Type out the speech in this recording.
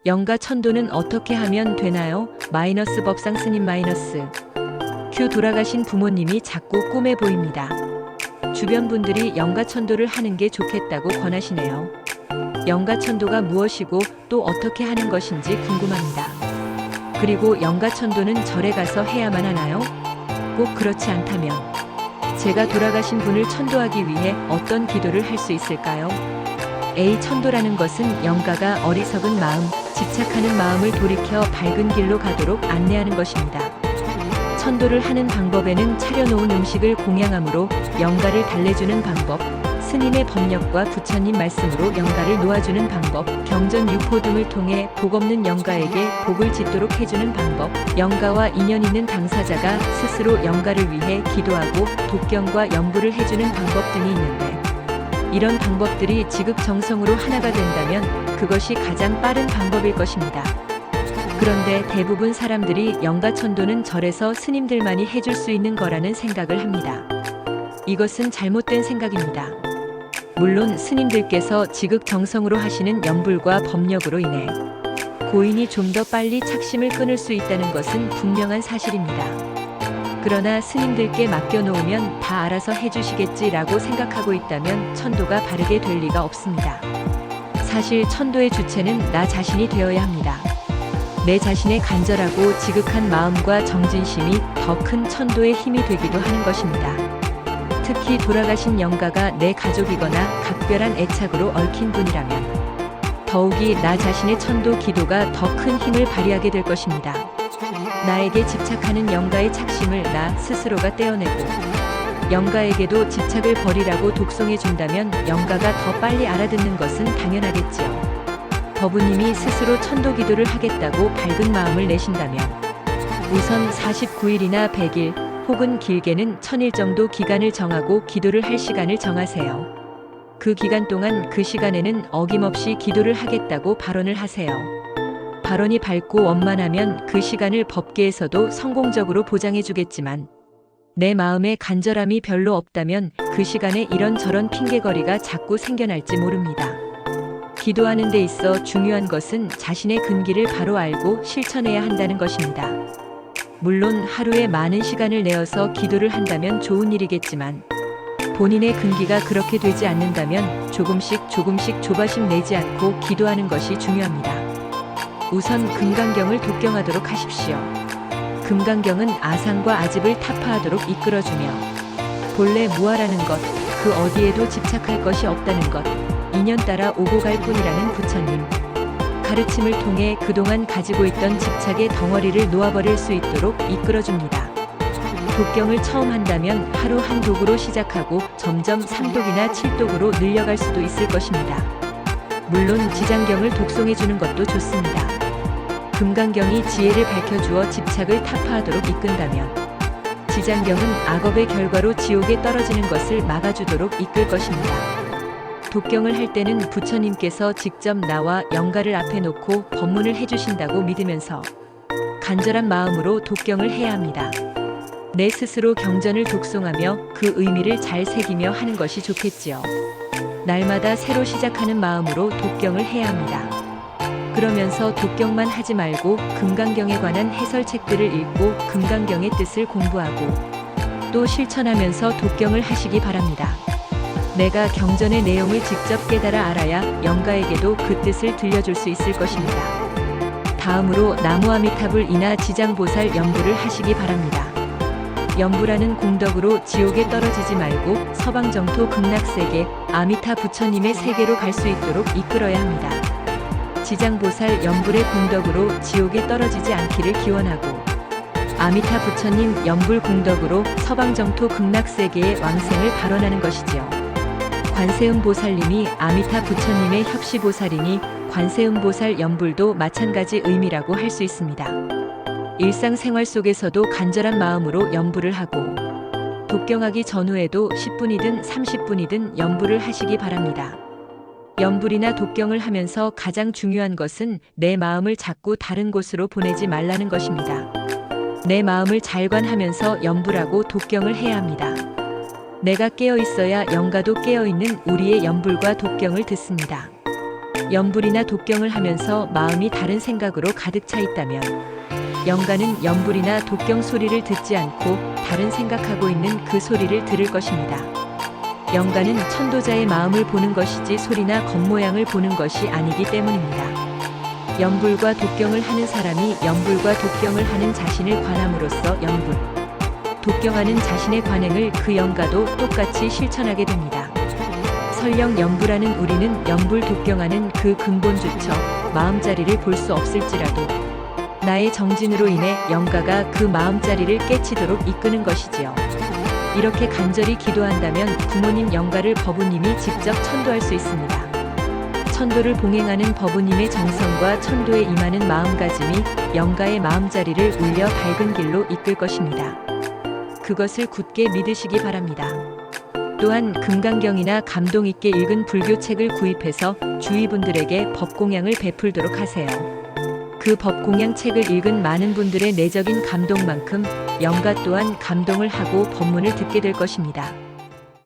영가 천도는 어떻게 하면 되나요? 마이너스 법상 스님 마이너스. 큐 돌아가신 부모님이 자꾸 꿈에 보입니다. 주변 분들이 영가 천도를 하는 게 좋겠다고 권하시네요. 영가 천도가 무엇이고 또 어떻게 하는 것인지 궁금합니다. 그리고 영가 천도는 절에 가서 해야만 하나요? 꼭 그렇지 않다면 제가 돌아가신 분을 천도하기 위해 어떤 기도를 할 수 있을까요? A. 천도라는 것은 영가가 어리석은 마음, 집착하는 마음을 돌이켜 밝은 길로 가도록 안내하는 것입니다. 천도를 하는 방법에는 차려놓은 음식을 공양함으로 영가를 달래주는 방법, 스님의 법력과 부처님 말씀으로 영가를 놓아주는 방법, 경전 유포 등을 통해 복 없는 영가에게 복을 짓도록 해주는 방법, 영가와 인연 있는 당사자가 스스로 영가를 위해 기도하고 독경과 연부를 해주는 방법 등이 있는데, 이런 방법들이 지극정성으로 하나가 된다면 그것이 가장 빠른 방법일 것입니다. 그런데 대부분 사람들이 영가천도는 절에서 스님들만이 해줄 수 있는 거라는 생각을 합니다. 이것은 잘못된 생각입니다. 물론 스님들께서 지극정성으로 하시는 연불과 법력으로 인해 고인이 좀 더 빨리 착심을 끊을 수 있다는 것은 분명한 사실입니다. 그러나 스님들께 맡겨놓으면 다 알아서 해주시겠지라고 생각하고 있다면 천도가 바르게 될 리가 없습니다. 사실 천도의 주체는 나 자신이 되어야 합니다. 내 자신의 간절하고 지극한 마음과 정진심이 더 큰 천도의 힘이 되기도 하는 것입니다. 특히 돌아가신 영가가 내 가족이거나 각별한 애착으로 얽힌 분이라면 더욱이 나 자신의 천도 기도가 더 큰 힘을 발휘하게 될 것입니다. 나에게 집착하는 영가의 착심을 나 스스로가 떼어내고 영가에게도 집착을 버리라고 독송해 준다면 영가가 더 빨리 알아듣는 것은 당연하겠지요. 법우님이 스스로 천도 기도를 하겠다고 밝은 마음을 내신다면 우선 49일이나 100일 혹은 길게는 1000일 정도 기간을 정하고 기도를 할 시간을 정하세요. 그 기간 동안 그 시간에는 어김없이 기도를 하겠다고 발언을 하세요. 발언이 밝고 원만하면 그 시간을 법계에서도 성공적으로 보장해 주겠지만 내 마음에 간절함이 별로 없다면 그 시간에 이런저런 핑계거리가 자꾸 생겨날지 모릅니다. 기도하는 데 있어 중요한 것은 자신의 근기를 바로 알고 실천해야 한다는 것입니다. 물론 하루에 많은 시간을 내어서 기도를 한다면 좋은 일이겠지만 본인의 근기가 그렇게 되지 않는다면 조금씩 조바심 내지 않고 기도하는 것이 중요합니다. 우선 금강경을 독경하도록 하십시오. 금강경은 아상과 아집을 타파하도록 이끌어주며 본래 무아라는 것, 그 어디에도 집착할 것이 없다는 것, 인연 따라 오고 갈 뿐이라는 부처님 가르침을 통해 그동안 가지고 있던 집착의 덩어리를 놓아버릴 수 있도록 이끌어줍니다. 독경을 처음 한다면 하루 한 독으로 시작하고 점점 3독이나 7독으로 늘려갈 수도 있을 것입니다. 물론 지장경을 독송해주는 것도 좋습니다. 금강경이 지혜를 밝혀주어 집착을 타파하도록 이끈다면 지장경은 악업의 결과로 지옥에 떨어지는 것을 막아주도록 이끌 것입니다. 독경을 할 때는 부처님께서 직접 나와 영가를 앞에 놓고 법문을 해주신다고 믿으면서 간절한 마음으로 독경을 해야 합니다. 내 스스로 경전을 독송하며 그 의미를 잘 새기며 하는 것이 좋겠지요. 날마다 새로 시작하는 마음으로 독경을 해야 합니다. 그러면서 독경만 하지 말고 금강경에 관한 해설책들을 읽고 금강경의 뜻을 공부하고 또 실천하면서 독경을 하시기 바랍니다. 내가 경전의 내용을 직접 깨달아 알아야 영가에게도 그 뜻을 들려줄 수 있을 것입니다. 다음으로 나무아미타불 이나 지장보살 연부를 하시기 바랍니다. 연부라는 공덕으로 지옥에 떨어지지 말고 서방정토 극락세계 아미타 부처님의 세계로 갈 수 있도록 이끌어야 합니다. 지장보살 연불의 공덕으로 지옥에 떨어지지 않기를 기원하고 아미타 부처님 연불 공덕으로 서방정토 극락세계의 왕생을 발언하는 것이지요. 관세음보살님이 아미타 부처님의 협시보살이니 관세음보살 연불도 마찬가지 의미라고 할 수 있습니다. 일상생활 속에서도 간절한 마음으로 연부를 하고 독경하기 전후에도 10분이든 30분이든 연부를 하시기 바랍니다. 연불이나 독경을 하면서 가장 중요한 것은 내 마음을 자꾸 다른 곳으로 보내지 말라는 것입니다. 내 마음을 잘관하면서 연불하고 독경을 해야 합니다. 내가 깨어 있어야 영가도 깨어 있는 우리의 연불과 독경을 듣습니다. 염불이나 독경을 하면서 마음이 다른 생각으로 가득 차 있다면 영가는 염불이나 독경 소리를 듣지 않고 다른 생각하고 있는 그 소리를 들을 것입니다. 영가는 천도자의 마음을 보는 것이지 소리나 겉모양을 보는 것이 아니기 때문입니다. 염불과 독경을 하는 사람이 염불과 독경을 하는 자신을 관함으로써 염불, 독경하는 자신의 관행을 그 영가도 똑같이 실천하게 됩니다. 설령 염불하는 우리는 염불 독경하는 그 근본주처 마음자리를 볼 수 없을지라도 나의 정진으로 인해 영가가 그 마음자리를 깨치도록 이끄는 것이지요. 이렇게 간절히 기도한다면 부모님 영가를 법우님이 직접 천도할 수 있습니다. 천도를 봉행하는 법우님의 정성과 천도에 임하는 마음가짐이 영가의 마음자리를 울려 밝은 길로 이끌 것입니다. 그것을 굳게 믿으시기 바랍니다. 또한 금강경이나 감동 있게 읽은 불교책을 구입해서 주위 분들에게 법공양을 베풀도록 하세요. 그 법공양 책을 읽은 많은 분들의 내적인 감동만큼 영가 또한 감동을 하고 법문을 듣게 될 것입니다.